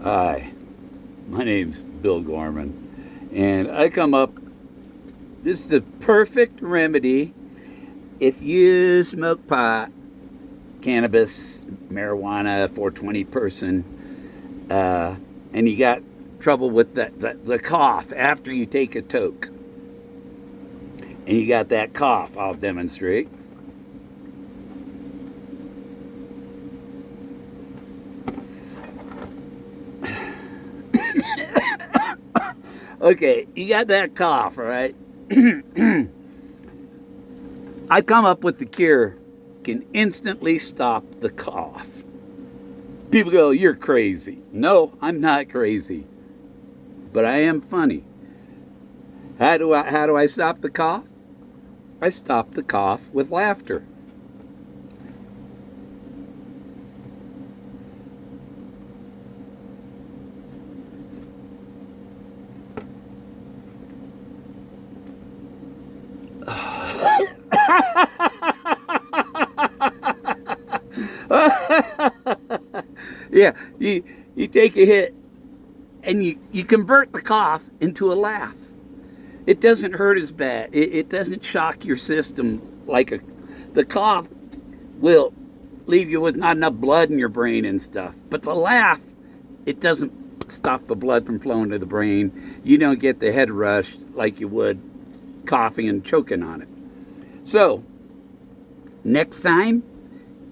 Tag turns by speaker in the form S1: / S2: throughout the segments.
S1: Hi, my name's Bill Gorman, and I come up. This is a perfect remedy if you smoke pot, cannabis, marijuana, 420 person, and you got trouble with the cough after you take a toke. And you got that cough, I'll demonstrate. Okay, you got that cough, right? I come up with the cure, can instantly stop the cough. People go, "You're crazy." No, I'm not crazy, but I am funny. How do I stop the cough? I stop the cough with laughter. Yeah, you take a hit and you convert the cough into a laugh. It doesn't hurt as bad. It doesn't shock your system like the cough will leave you with not enough blood in your brain and stuff. But the laugh, it doesn't stop the blood from flowing to the brain. You don't get the head rush like you would coughing and choking on it. So, next time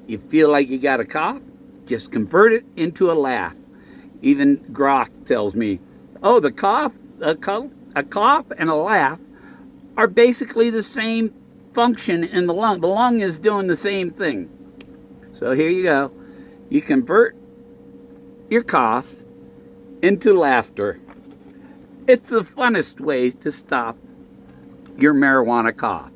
S1: you feel like you got a cough, just convert it into a laugh. Even Grok tells me, oh, a cough and a laugh are basically the same function in the lung. The lung is doing the same thing. So here you go. You convert your cough into laughter. It's the funnest way to stop your marijuana cough.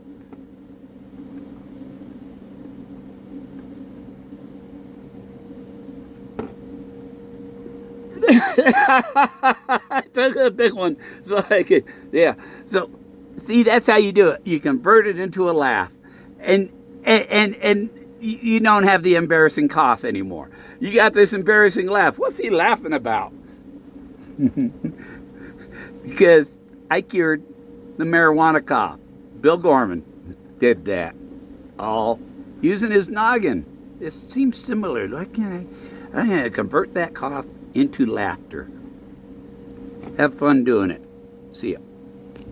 S1: I took a big one so I could, yeah. So, see, that's how you do it. You convert it into a laugh, and you don't have the embarrassing cough anymore. You got this embarrassing laugh. What's he laughing about? Because I cured the marijuana cough. Bill Gorman did that, all using his noggin. It seems similar. Why can't I convert that cough into laughter. Have fun doing it. See ya.